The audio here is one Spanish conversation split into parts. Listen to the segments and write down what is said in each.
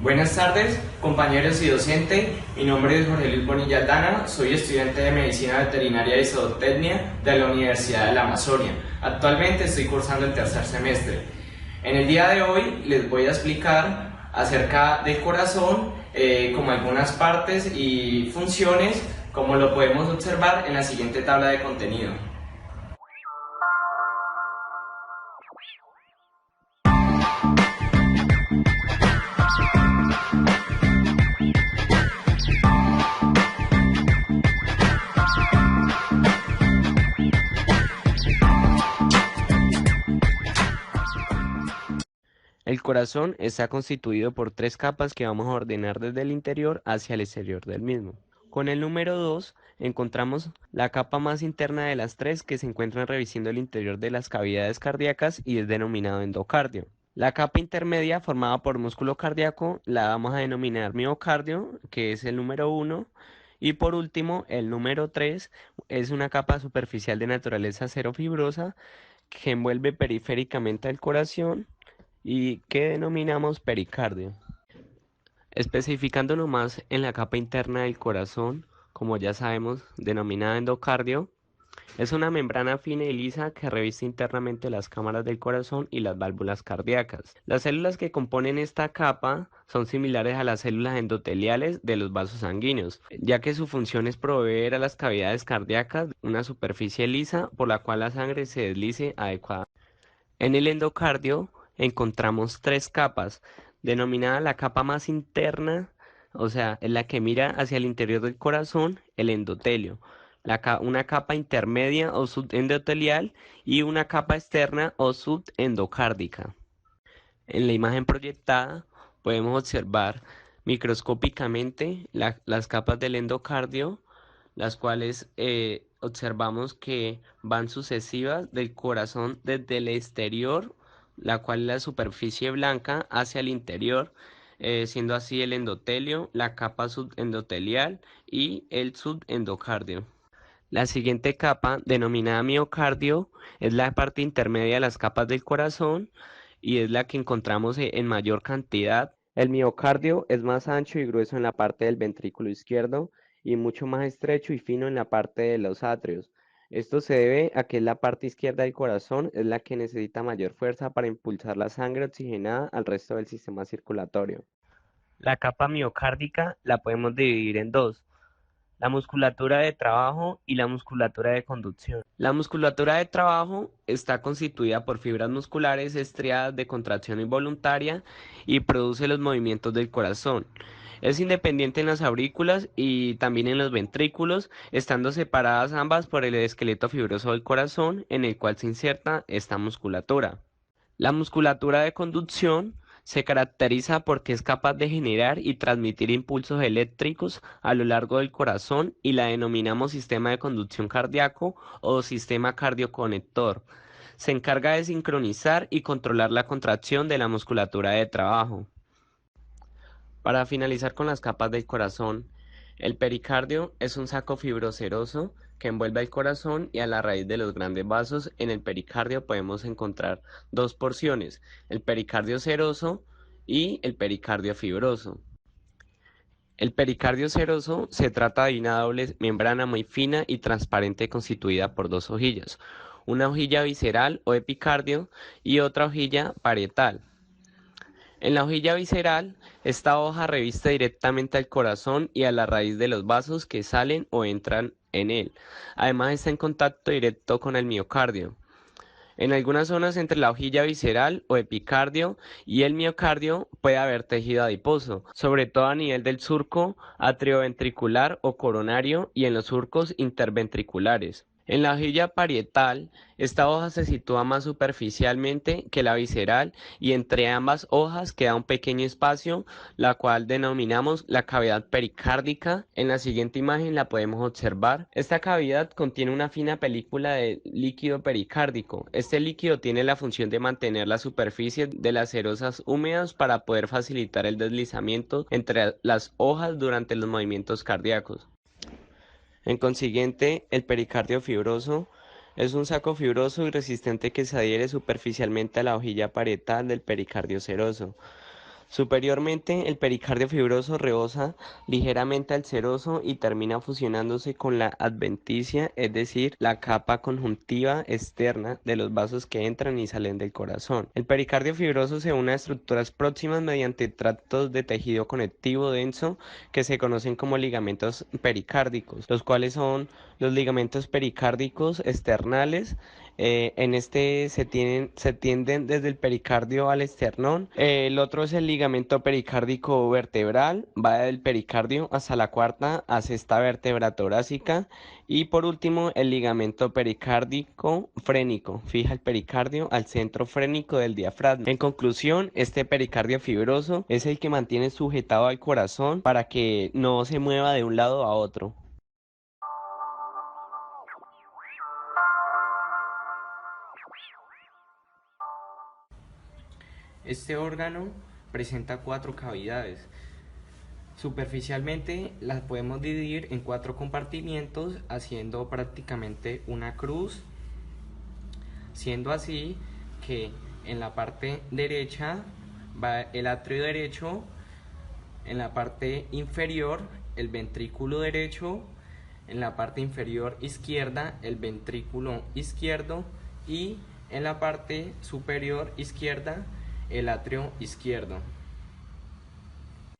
Buenas tardes, compañeros y docente. Mi nombre es Jorge Luis Bonilla Aldana, soy estudiante de Medicina Veterinaria y Zootecnia de la Universidad de la Amazonia. Actualmente estoy cursando el tercer semestre. En el día de hoy les voy a explicar acerca del corazón, como algunas partes y funciones, como lo podemos observar en la siguiente tabla de contenido. El corazón está constituido por tres capas que vamos a ordenar desde el interior hacia el exterior del mismo. Con el número 2 encontramos la capa más interna de las tres que se encuentran revistiendo el interior de las cavidades cardíacas y es denominado endocardio. La capa intermedia formada por músculo cardíaco la vamos a denominar miocardio, que es el número 1. Y por último, el número 3 es una capa superficial de naturaleza cerofibrosa que envuelve periféricamente al corazón y que denominamos pericardio. Especificándonos más en la capa interna del corazón, como ya sabemos, denominada endocardio, es una membrana fina y lisa que reviste internamente las cámaras del corazón y las válvulas cardíacas. Las células que componen esta capa son similares a las células endoteliales de los vasos sanguíneos, ya que su función es proveer a las cavidades cardíacas una superficie lisa por la cual la sangre se deslice adecuadamente. En el endocardio encontramos tres capas, denominada la capa más interna, o sea, es la que mira hacia el interior del corazón, el endotelio, una capa intermedia o subendotelial y una capa externa o subendocárdica. En la imagen proyectada podemos observar microscópicamente las capas del endocardio, las cuales observamos que van sucesivas del corazón desde el exterior, la cual es la superficie blanca, hacia el interior, siendo así el endotelio, la capa subendotelial y el subendocardio. La siguiente capa, denominada miocardio, es la parte intermedia de las capas del corazón y es la que encontramos en mayor cantidad. El miocardio es más ancho y grueso en la parte del ventrículo izquierdo y mucho más estrecho y fino en la parte de los atrios. Esto se debe a que la parte izquierda del corazón es la que necesita mayor fuerza para impulsar la sangre oxigenada al resto del sistema circulatorio. La capa miocárdica la podemos dividir en dos: la musculatura de trabajo y la musculatura de conducción. La musculatura de trabajo está constituida por fibras musculares estriadas de contracción involuntaria y produce los movimientos del corazón. Es independiente en las aurículas y también en los ventrículos, estando separadas ambas por el esqueleto fibroso del corazón en el cual se inserta esta musculatura. La musculatura de conducción se caracteriza porque es capaz de generar y transmitir impulsos eléctricos a lo largo del corazón y la denominamos sistema de conducción cardíaco o sistema cardioconector. Se encarga de sincronizar y controlar la contracción de la musculatura de trabajo. Para finalizar con las capas del corazón, el pericardio es un saco fibroseroso que envuelve al corazón y a la raíz de los grandes vasos. En el pericardio podemos encontrar dos porciones, el pericardio seroso y el pericardio fibroso. El pericardio seroso se trata de una doble membrana muy fina y transparente constituida por dos hojillas, una hojilla visceral o epicardio y otra hojilla parietal. En la hojilla visceral, esta hoja reviste directamente al corazón y a la raíz de los vasos que salen o entran en él. Además está en contacto directo con el miocardio. En algunas zonas entre la hojilla visceral o epicardio y el miocardio puede haber tejido adiposo, sobre todo a nivel del surco atrioventricular o coronario y en los surcos interventriculares. En la hojilla parietal, esta hoja se sitúa más superficialmente que la visceral y entre ambas hojas queda un pequeño espacio, la cual denominamos la cavidad pericárdica. En la siguiente imagen la podemos observar. Esta cavidad contiene una fina película de líquido pericárdico. Este líquido tiene la función de mantener la superficie de las cerosas húmedas para poder facilitar el deslizamiento entre las hojas durante los movimientos cardíacos. En consiguiente, el pericardio fibroso es un saco fibroso y resistente que se adhiere superficialmente a la hojilla parietal del pericardio seroso. Superiormente, el pericardio fibroso rebosa ligeramente al seroso y termina fusionándose con la adventicia, es decir, la capa conjuntiva externa de los vasos que entran y salen del corazón. El pericardio fibroso se une a estructuras próximas mediante tractos de tejido conectivo denso que se conocen como ligamentos pericárdicos, los cuales son los ligamentos pericárdicos externales. En este se tienden desde el pericardio al esternón. El otro es el ligamento pericárdico vertebral, va del pericardio hasta la cuarta a sexta vértebra torácica. Y por último, el ligamento pericárdico frénico, fija el pericardio al centro frénico del diafragma. En conclusión, este pericardio fibroso es el que mantiene sujetado al corazón para que no se mueva de un lado a otro. Este órgano presenta 4 cavidades. Superficialmente las podemos dividir en 4 compartimientos haciendo prácticamente una cruz, siendo así que en la parte derecha va el atrio derecho, en la parte inferior el ventrículo derecho, en la parte inferior izquierda el ventrículo izquierdo y en la parte superior izquierda el atrio izquierdo.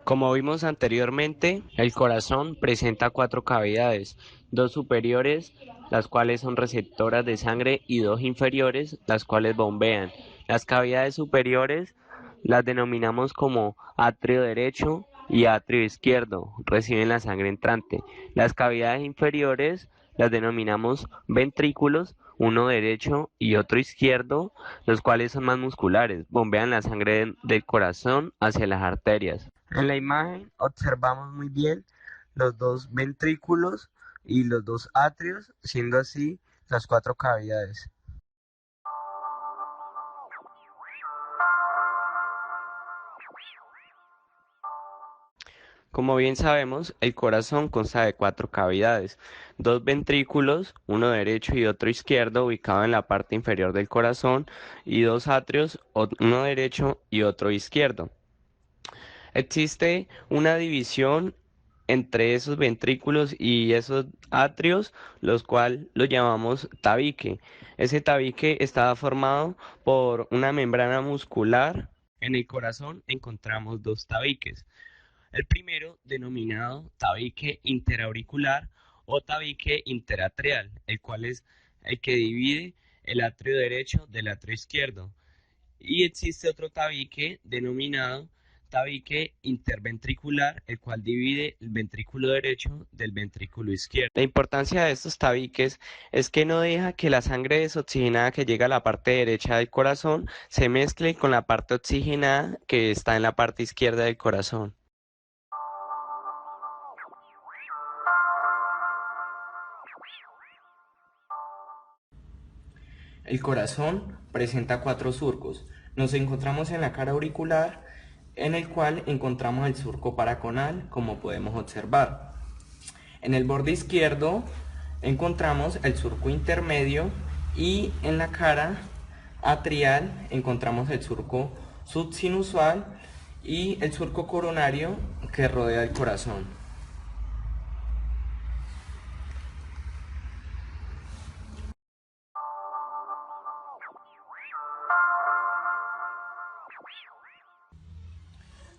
Como vimos anteriormente, el corazón presenta 4 cavidades, 2 superiores, las cuales son receptoras de sangre, y 2 inferiores, las cuales bombean. Las cavidades superiores las denominamos como atrio derecho y atrio izquierdo, reciben la sangre entrante. Las cavidades inferiores las denominamos ventrículos, uno derecho y otro izquierdo, los cuales son más musculares, bombean la sangre del corazón hacia las arterias. En la imagen observamos muy bien los 2 ventrículos y los 2 atrios, siendo así las 4 cavidades. Como bien sabemos, el corazón consta de 4 cavidades, 2 ventrículos, uno derecho y otro izquierdo, ubicado en la parte inferior del corazón, y 2 atrios, uno derecho y otro izquierdo. Existe una división entre esos ventrículos y esos atrios, los cuales lo llamamos tabique. Ese tabique está formado por una membrana muscular. En el corazón encontramos 2 tabiques. El primero, denominado tabique interauricular o tabique interatrial, el cual es el que divide el atrio derecho del atrio izquierdo. Y existe otro tabique denominado tabique interventricular, el cual divide el ventrículo derecho del ventrículo izquierdo. La importancia de estos tabiques es que no deja que la sangre desoxigenada que llega a la parte derecha del corazón se mezcle con la parte oxigenada que está en la parte izquierda del corazón. El corazón presenta 4 surcos. Nos encontramos en la cara auricular, en el cual encontramos el surco paraconal, como podemos observar. En el borde izquierdo encontramos el surco intermedio y en la cara atrial encontramos el surco subsinusal y el surco coronario que rodea el corazón.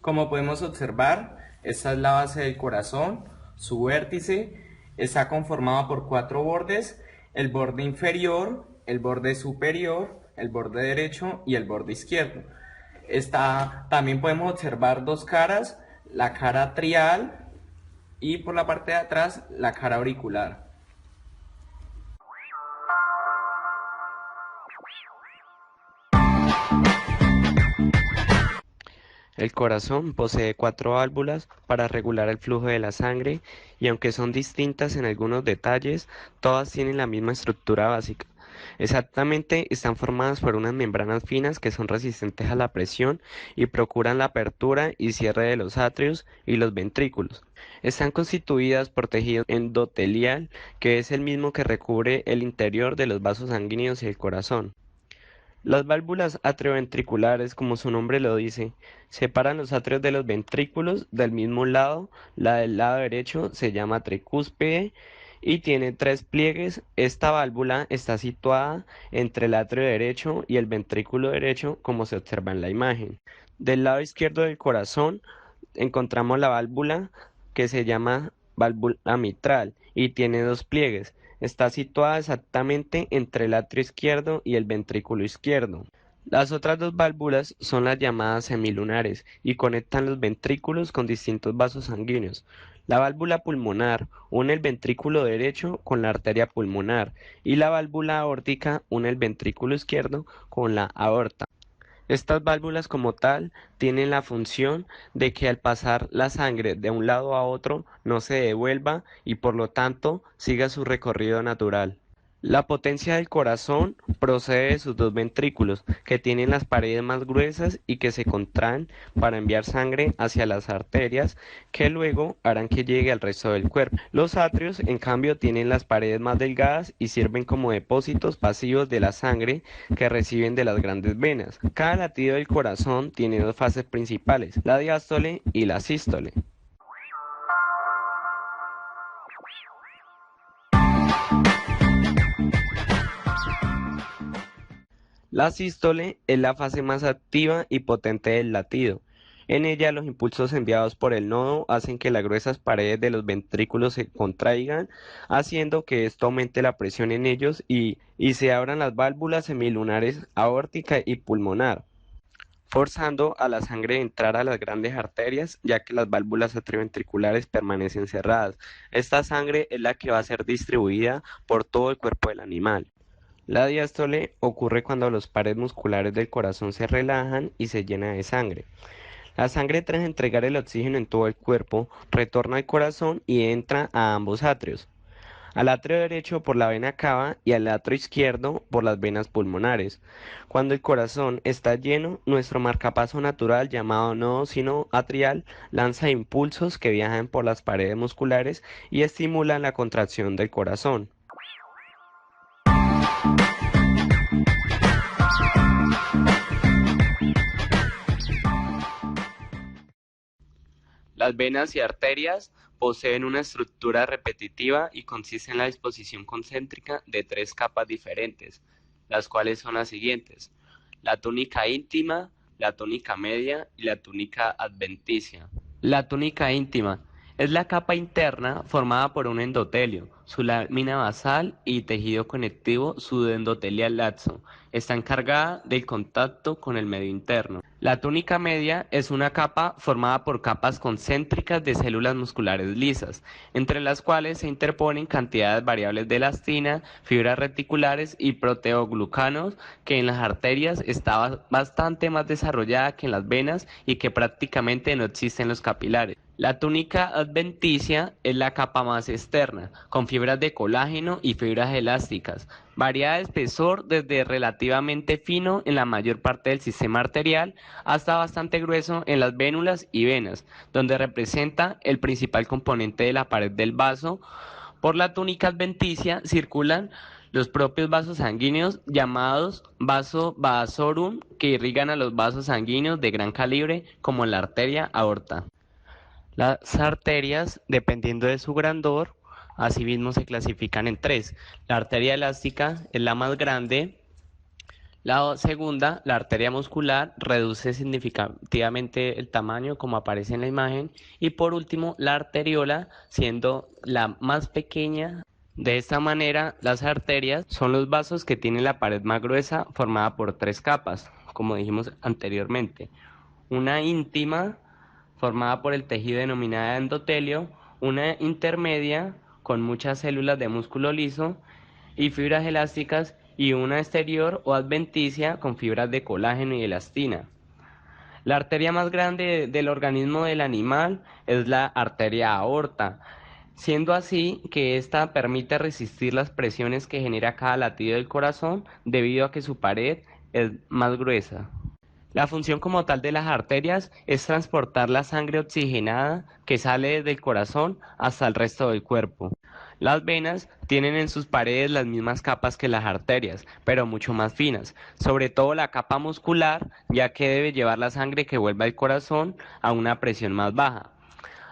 Como podemos observar, esta es la base del corazón. Su vértice está conformado por 4 bordes: el borde inferior, el borde superior, el borde derecho y el borde izquierdo. También podemos observar 2 caras, la cara atrial y por la parte de atrás la cara auricular. El corazón posee 4 válvulas para regular el flujo de la sangre y aunque son distintas en algunos detalles, todas tienen la misma estructura básica. Exactamente, están formadas por unas membranas finas que son resistentes a la presión y procuran la apertura y cierre de los atrios y los ventrículos. Están constituidas por tejido endotelial, que es el mismo que recubre el interior de los vasos sanguíneos y el corazón. Las válvulas atrioventriculares, como su nombre lo dice, separan los atrios de los ventrículos del mismo lado. La del lado derecho se llama tricúspide y tiene tres pliegues. Esta válvula está situada entre el atrio derecho y el ventrículo derecho, como se observa en la imagen. Del lado izquierdo del corazón encontramos la válvula que se llama válvula mitral y tiene dos pliegues. Está situada exactamente entre el atrio izquierdo y el ventrículo izquierdo. Las otras dos válvulas son las llamadas semilunares y conectan los ventrículos con distintos vasos sanguíneos. La válvula pulmonar une el ventrículo derecho con la arteria pulmonar y la válvula aórtica une el ventrículo izquierdo con la aorta. Estas válvulas como tal tienen la función de que al pasar la sangre de un lado a otro no se devuelva y por lo tanto siga su recorrido natural. La potencia del corazón procede de sus dos ventrículos, que tienen las paredes más gruesas y que se contraen para enviar sangre hacia las arterias, que luego harán que llegue al resto del cuerpo. Los atrios, en cambio, tienen las paredes más delgadas y sirven como depósitos pasivos de la sangre que reciben de las grandes venas. Cada latido del corazón tiene dos fases principales, la diástole y la sístole. La sístole es la fase más activa y potente del latido. En ella los impulsos enviados por el nodo hacen que las gruesas paredes de los ventrículos se contraigan, haciendo que esto aumente la presión en ellos y se abran las válvulas semilunares aórtica y pulmonar, forzando a la sangre a entrar a las grandes arterias, ya que las válvulas atrioventriculares permanecen cerradas. Esta sangre es la que va a ser distribuida por todo el cuerpo del animal. La diástole ocurre cuando los pares musculares del corazón se relajan y se llena de sangre. La sangre, tras entregar el oxígeno en todo el cuerpo, retorna al corazón y entra a ambos atrios. Al atrio derecho por la vena cava y al atrio izquierdo por las venas pulmonares. Cuando el corazón está lleno, nuestro marcapaso natural llamado nodo sinoatrial lanza impulsos que viajan por las paredes musculares y estimulan la contracción del corazón. Las venas y arterias poseen una estructura repetitiva y consiste en la disposición concéntrica de tres capas diferentes, las cuales son las siguientes: la túnica íntima, la túnica media y la túnica adventicia. La túnica íntima es la capa interna formada por un endotelio, su lámina basal y tejido conectivo pseudoendotelial laxo. Está encargada del contacto con el medio interno. La túnica media es una capa formada por capas concéntricas de células musculares lisas, entre las cuales se interponen cantidades variables de elastina, fibras reticulares y proteoglucanos, que en las arterias está bastante más desarrollada que en las venas y que prácticamente no existe en los capilares. La túnica adventicia es la capa más externa, con fibras de colágeno y fibras elásticas, variada de espesor desde relativamente fino en la mayor parte del sistema arterial hasta bastante grueso en las vénulas y venas, donde representa el principal componente de la pared del vaso. Por la túnica adventicia circulan los propios vasos sanguíneos llamados vaso vasorum, que irrigan a los vasos sanguíneos de gran calibre como la arteria aorta. Las arterias, dependiendo de su grandor, asimismo se clasifican en tres. La arteria elástica es la más grande. La segunda, la arteria muscular, reduce significativamente el tamaño como aparece en la imagen. Y por último, la arteriola, siendo la más pequeña. De esta manera, las arterias son los vasos que tienen la pared más gruesa formada por tres capas, como dijimos anteriormente. Una íntima, formada por el tejido denominada endotelio, una intermedia con muchas células de músculo liso y fibras elásticas, y una exterior o adventicia con fibras de colágeno y elastina. La arteria más grande del organismo del animal es la arteria aorta, siendo así que ésta permite resistir las presiones que genera cada latido del corazón debido a que su pared es más gruesa. La función como tal de las arterias es transportar la sangre oxigenada que sale del corazón hasta el resto del cuerpo. Las venas tienen en sus paredes las mismas capas que las arterias, pero mucho más finas, sobre todo la capa muscular, ya que debe llevar la sangre que vuelve al corazón a una presión más baja.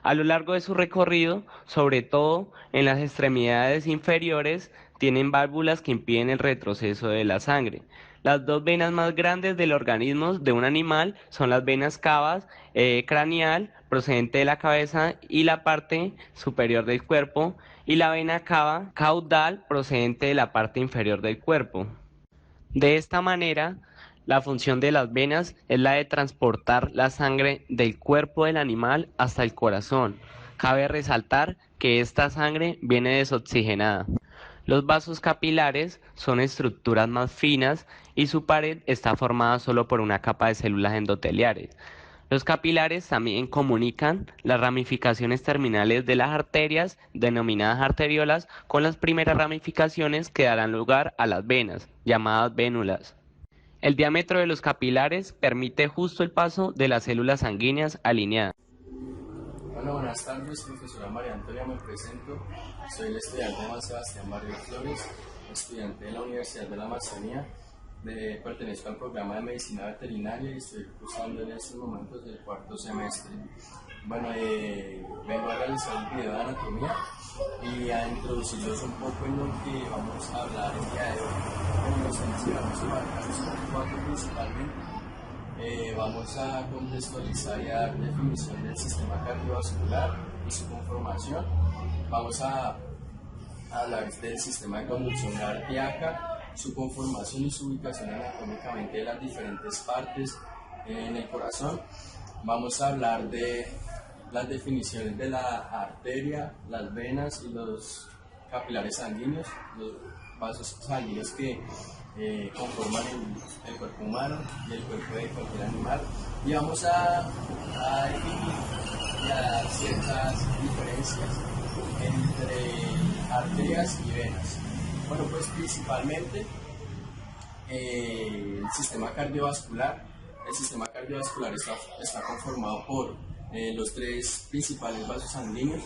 A lo largo de su recorrido, sobre todo en las extremidades inferiores, tienen válvulas que impiden el retroceso de la sangre. Las dos venas más grandes del organismo de un animal son las venas cavas craneal, procedente de la cabeza y la parte superior del cuerpo, y la vena cava caudal, procedente de la parte inferior del cuerpo. De esta manera, la función de las venas es la de transportar la sangre del cuerpo del animal hasta el corazón. Cabe resaltar que esta sangre viene desoxigenada. Los vasos capilares son estructuras más finas y su pared está formada solo por una capa de células endoteliares. Los capilares también comunican las ramificaciones terminales de las arterias, denominadas arteriolas, con las primeras ramificaciones que darán lugar a las venas, llamadas vénulas. El diámetro de los capilares permite justo el paso de las células sanguíneas alineadas. Bueno, buenas tardes, profesora María Antonia, me presento. Soy el estudiante Juan Sebastián Barrio Flores, estudiante de la Universidad de la Amazonía. Pertenezco al programa de Medicina Veterinaria y estoy cursando en estos momentos el cuarto semestre. Bueno, vengo a realizar un video de anatomía y a introducirlos un poco en lo que vamos a hablar el día de hoy. Bueno, nos mencionamos cuatro principalmente. Vamos a contextualizar y a dar definición del sistema cardiovascular y su conformación. Vamos a hablar del sistema de conducción cardíaca, su conformación y su ubicación anatómicamente de las diferentes partes en el corazón. Vamos a hablar de las definiciones de la arteria, las venas y los capilares sanguíneos, los vasos sanguíneos que conforman el cuerpo humano y el cuerpo de cualquier animal. Y vamos a definir y a dar ciertas diferencias entre arterias y venas. Bueno, pues principalmente el sistema cardiovascular. El sistema cardiovascular está conformado por los tres principales vasos sanguíneos,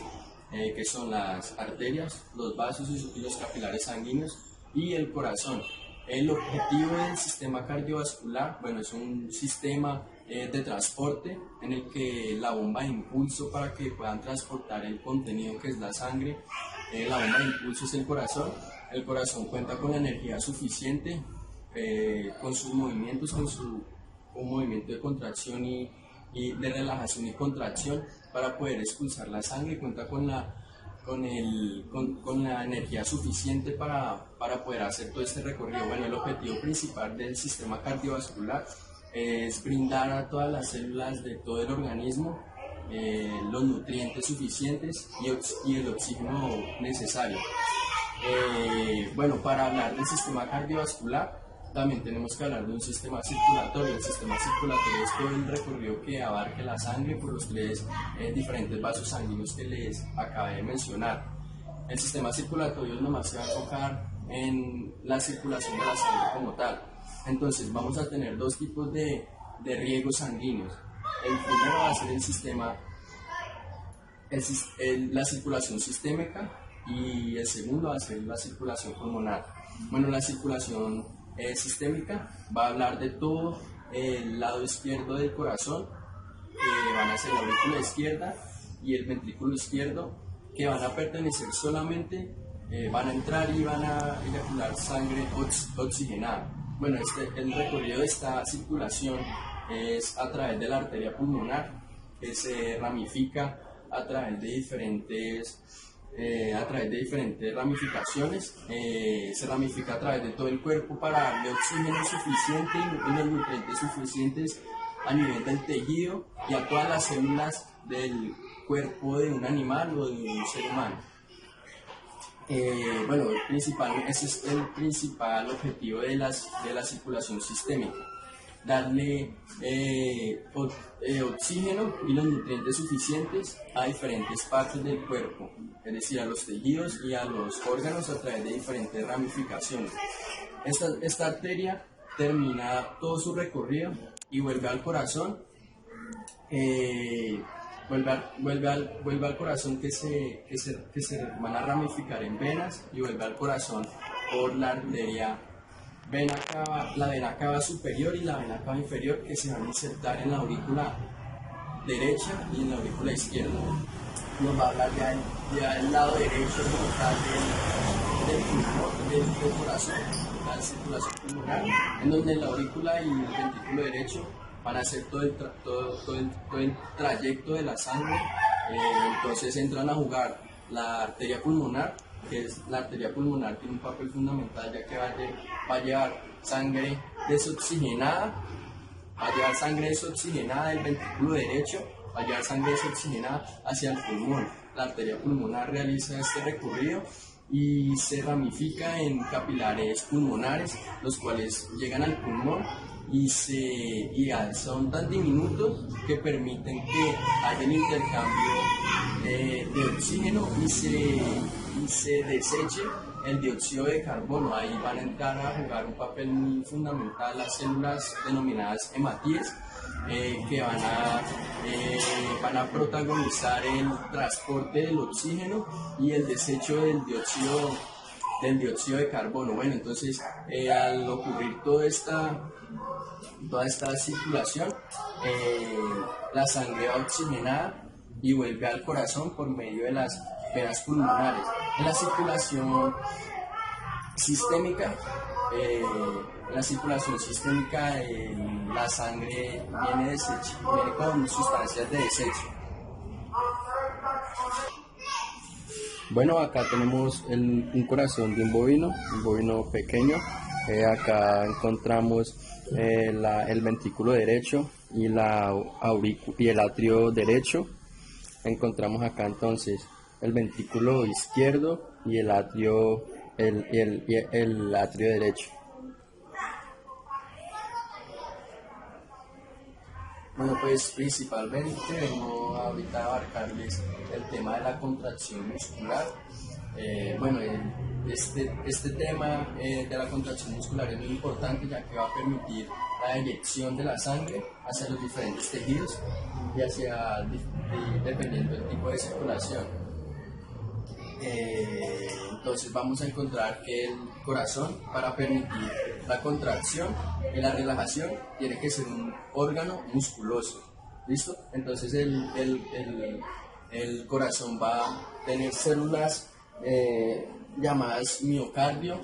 que son las arterias, los vasos y los capilares sanguíneos y el corazón. El objetivo del sistema cardiovascular, bueno, es un sistema de transporte en el que la bomba de impulso para que puedan transportar el contenido que es la sangre, la bomba de impulso es el corazón. El corazón cuenta con la energía suficiente, con sus movimientos, con un movimiento de contracción y de relajación y contracción para poder expulsar la sangre. Cuenta con la energía suficiente para poder hacer todo este recorrido. Bueno, el objetivo principal del sistema cardiovascular es brindar a todas las células de todo el organismo los nutrientes suficientes y el oxígeno necesario. Bueno, para hablar del sistema cardiovascular también tenemos que hablar de un sistema circulatorio. El sistema circulatorio es todo el recorrido que abarque la sangre por los tres diferentes vasos sanguíneos que les acabé de mencionar. El sistema circulatorio nomás se va a enfocar en la circulación de la sangre como tal. Entonces vamos a tener dos tipos de riegos sanguíneos. El primero va a ser la circulación sistémica y el segundo va a ser la circulación pulmonar. Bueno, la circulación sistémica va a hablar de todo el lado izquierdo del corazón, que van a ser la aurícula izquierda y el ventrículo izquierdo, que van a pertenecer solamente, van a entrar y van a eyacular sangre oxigenada. Bueno, el recorrido de esta circulación es a través de la arteria pulmonar, que se ramifica a través de diferentes ramificaciones, se ramifica a través de todo el cuerpo para darle oxígeno suficiente y los nutrientes suficientes a nivel del tejido y a todas las células del cuerpo de un animal o de un ser humano. Bueno, ese es el principal objetivo de la circulación sistémica: darle oxígeno y los nutrientes suficientes a diferentes partes del cuerpo, es decir, a los tejidos y a los órganos a través de diferentes ramificaciones. Esta arteria termina todo su recorrido y vuelve al corazón, vuelve al corazón que se van a ramificar en venas y vuelve al corazón por la arteria la vena cava superior y la vena cava inferior, que se van a insertar en la aurícula derecha y en la aurícula izquierda. Nos va a hablar ya del lado derecho como tal del pulmón, del corazón, la circulación pulmonar, en donde la aurícula y el ventrículo derecho van a hacer todo el trayecto de la sangre. Entonces entran a jugar la arteria pulmonar, que es la arteria pulmonar, tiene un papel fundamental, ya que va a llevar sangre desoxigenada, del ventrículo derecho, va a llevar sangre desoxigenada hacia el pulmón. La arteria pulmonar realiza este recorrido y se ramifica en capilares pulmonares, los cuales llegan al pulmón y son tan diminutos que permiten que haya el intercambio de oxígeno y se deseche el dióxido de carbono. Ahí van a entrar a jugar un papel muy fundamental las células denominadas hematíes, que van a protagonizar el transporte del oxígeno y el desecho del dióxido de carbono. Bueno, entonces al ocurrir toda esta circulación, la sangre va oxigenada y vuelve al corazón por medio de las venas pulmonares. En la circulación sistémica, la sangre viene con sustancias de desecho. Bueno, acá tenemos un corazón de un bovino pequeño. Acá encontramos el ventrículo derecho y el atrio derecho. Encontramos acá entonces el ventrículo izquierdo y el atrio derecho. Bueno, pues principalmente vengo ahorita a abarcarles el tema de la contracción muscular. Este tema de la contracción muscular es muy importante, ya que va a permitir la eyección de la sangre hacia los diferentes tejidos y dependiendo del tipo de circulación. Entonces vamos a encontrar que el corazón, para permitir la contracción y la relajación, tiene que ser un órgano musculoso. ¿Listo? Entonces el corazón va a tener células llamadas miocardio,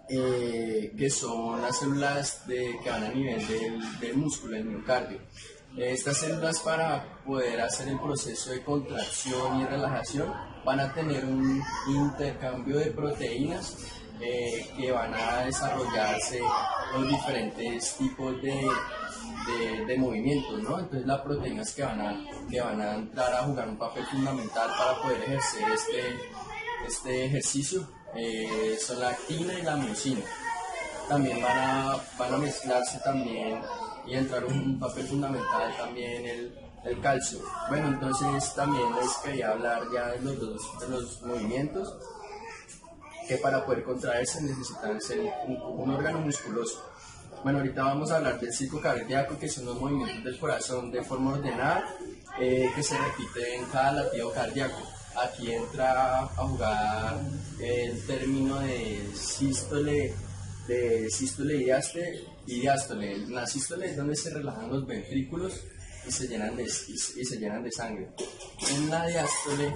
que son las células que van a nivel del músculo, el miocardio. Estas células, para poder hacer el proceso de contracción y relajación, van a tener un intercambio de proteínas que van a desarrollarse los diferentes tipos de movimientos, ¿no? Entonces las proteínas que van a entrar a jugar un papel fundamental para poder ejercer este ejercicio son la actina y la miosina. También van a mezclarse también y entrar un papel fundamental también el calcio. Bueno, entonces también les quería hablar ya de los movimientos que para poder contraerse necesitan ser un órgano musculoso. Bueno, ahorita vamos a hablar del ciclo cardíaco, que son los movimientos del corazón de forma ordenada que se repiten en cada latido cardíaco. Aquí entra a jugar el término de sístole y diástole. La sístole es donde se relajan los ventrículos y se llenan de sangre. En la diástole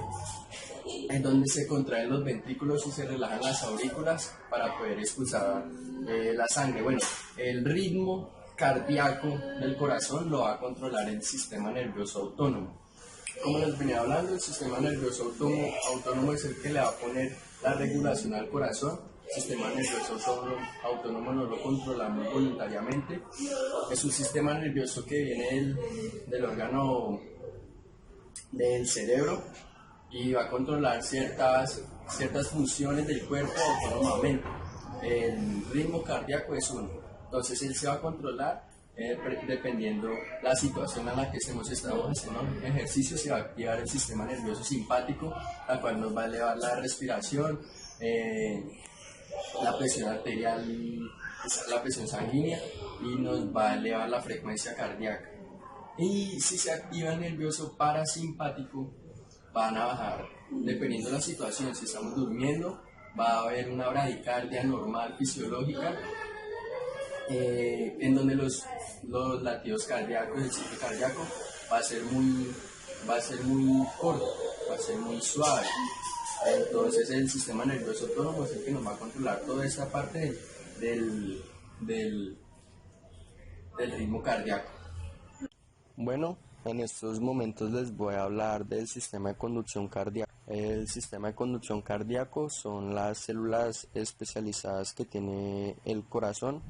es donde se contraen los ventrículos y se relajan las aurículas para poder expulsar la sangre. Bueno, el ritmo cardíaco del corazón lo va a controlar el sistema nervioso autónomo. Como les venía hablando, el sistema nervioso autónomo es el que le va a poner la regulación al corazón. El sistema nervioso autónomo no lo controlamos voluntariamente. Es un sistema nervioso que viene del órgano del cerebro y va a controlar ciertas funciones del cuerpo autónomamente. El ritmo cardíaco es uno. Entonces él se va a controlar dependiendo la situación en la que estamos haciendo ejercicio. Se va a activar el sistema nervioso simpático, la cual nos va a elevar la respiración, la presión arterial, la presión sanguínea, y nos va a elevar la frecuencia cardíaca. Y si se activa el nervioso parasimpático, van a bajar, dependiendo de la situación. Si estamos durmiendo, va a haber una bradicardia normal fisiológica, en donde los latidos cardíacos, el ciclo cardíaco va a ser muy corto, va a ser muy suave. Entonces el sistema nervioso autónomo es el que nos va a controlar toda esta parte del ritmo cardíaco. Bueno, en estos momentos les voy a hablar del sistema de conducción cardíaca. El sistema de conducción cardíaco son las células especializadas que tiene el corazón,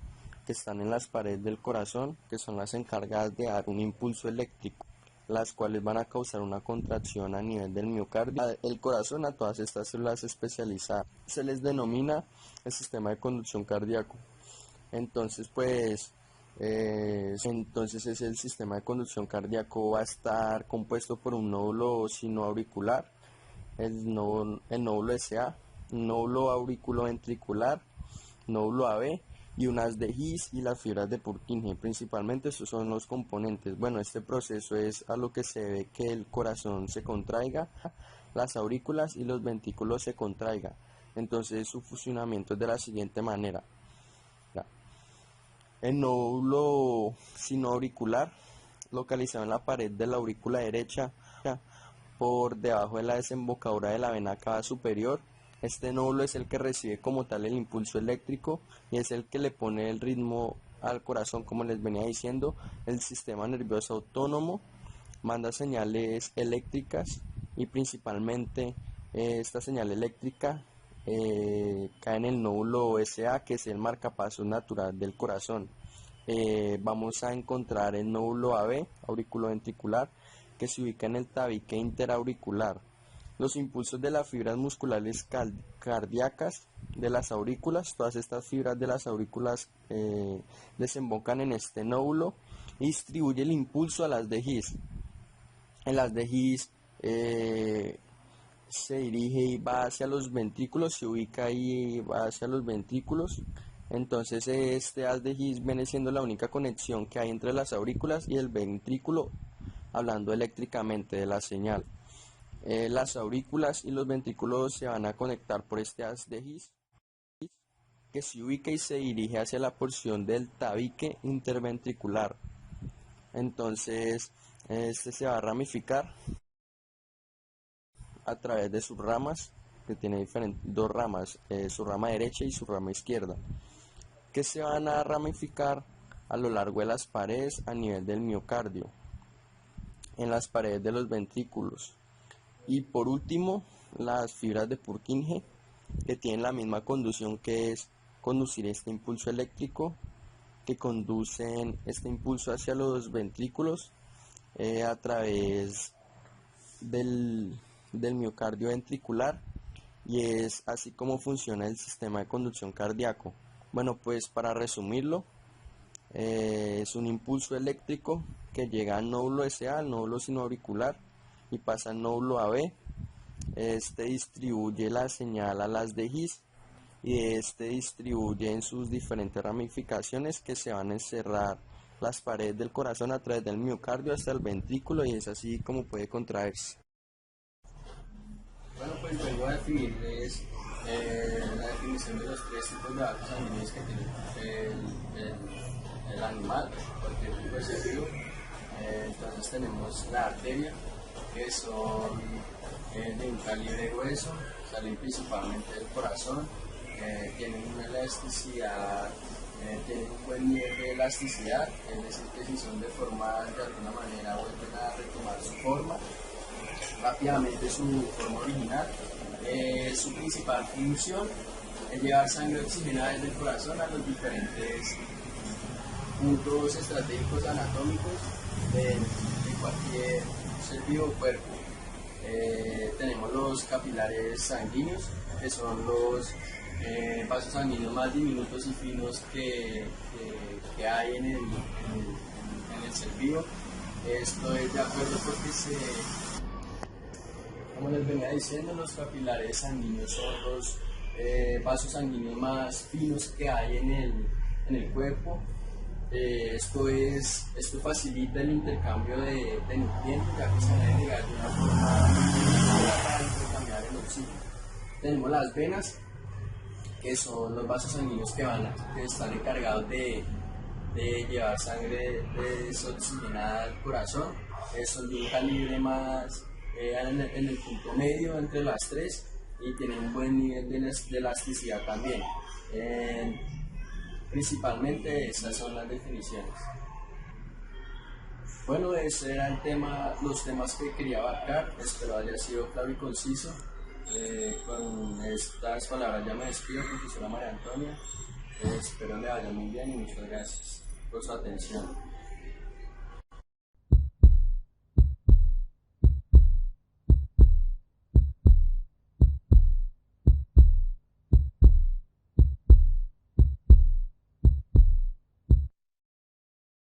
que están en las paredes del corazón, que son las encargadas de dar un impulso eléctrico, las cuales van a causar una contracción a nivel del miocardio. El corazón a todas estas células especializadas se les denomina el sistema de conducción cardíaco. Entonces, es el sistema de conducción cardíaco va a estar compuesto por un nódulo sinoauricular, el nódulo SA, nódulo auriculoventricular, nódulo AB y unas de His y las fibras de Purkinje. Principalmente esos son los componentes. Bueno, este proceso es a lo que se ve que el corazón se contraiga, las aurículas y los ventrículos se contraigan. Entonces su funcionamiento es de la siguiente manera. El nódulo sinoauricular, localizado en la pared de la aurícula derecha, por debajo de la desembocadura de la vena cava superior. Este nódulo es el que recibe como tal el impulso eléctrico y es el que le pone el ritmo al corazón, como les venía diciendo. El sistema nervioso autónomo manda señales eléctricas y principalmente esta señal eléctrica cae en el nódulo SA, que es el marcapasos natural del corazón. Vamos a encontrar el nódulo AB, auriculoventricular, que se ubica en el tabique interauricular. Los impulsos de las fibras musculares cardíacas de las aurículas, todas estas fibras de las aurículas desembocan en este nódulo y distribuye el impulso a las de His. En las de His se dirige y va hacia los ventrículos, se ubica ahí y va hacia los ventrículos. Entonces este haz de His viene siendo la única conexión que hay entre las aurículas y el ventrículo, hablando eléctricamente de la señal. Las aurículas y los ventrículos se van a conectar por este haz de His, que se ubica y se dirige hacia la porción del tabique interventricular. Entonces este se va a ramificar a través de sus ramas, que tiene dos ramas, su rama derecha y su rama izquierda, que se van a ramificar a lo largo de las paredes a nivel del miocardio, en las paredes de los ventrículos. Y por último, las fibras de Purkinje, que tienen la misma conducción, que es conducir este impulso eléctrico, que conducen este impulso hacia los ventrículos a través del miocardio ventricular, y es así como funciona el sistema de conducción cardíaco. Bueno, pues para resumirlo, es un impulso eléctrico que llega al nódulo SA, al nódulo sinoauricular, y pasa al nódulo AB. Este distribuye la señal a las de His y este distribuye en sus diferentes ramificaciones, que se van a encerrar las paredes del corazón a través del miocardio hasta el ventrículo, y es así como puede contraerse. Bueno, pues vengo a definirles la definición de los tres tipos de vasos sanguíneos que tiene el animal, cualquier tipo de ser vivo. Entonces tenemos la arteria, que son de un calibre grueso, salen principalmente del corazón, tienen una elasticidad, tienen un buen nivel de elasticidad, es decir, que si son deformadas de alguna manera vuelven a retomar su forma rápidamente, su forma original. Su principal función es llevar sangre oxigenada desde el corazón a los diferentes puntos estratégicos anatómicos de cualquier ser vivo o cuerpo. Tenemos los capilares sanguíneos, que son los vasos sanguíneos más diminutos y finos que hay en el ser vivo. Esto es de acuerdo porque como les venía diciendo, los capilares sanguíneos son los vasos sanguíneos más finos que hay en el cuerpo. Esto facilita el intercambio de nutrientes, ya que se van a agregar de una forma para intercambiar el oxígeno. Tenemos las venas, que son los vasos sanguíneos que están encargados de llevar sangre desoxigenada al corazón. Son de un calibre más en el punto medio entre las tres y tienen un buen nivel de elasticidad también. Principalmente esas son las definiciones. Bueno, ese era los temas que quería abarcar. Espero haya sido claro y conciso. Con estas palabras ya me despido, profesora María Antonia. Espero le vaya muy bien y muchas gracias por su atención.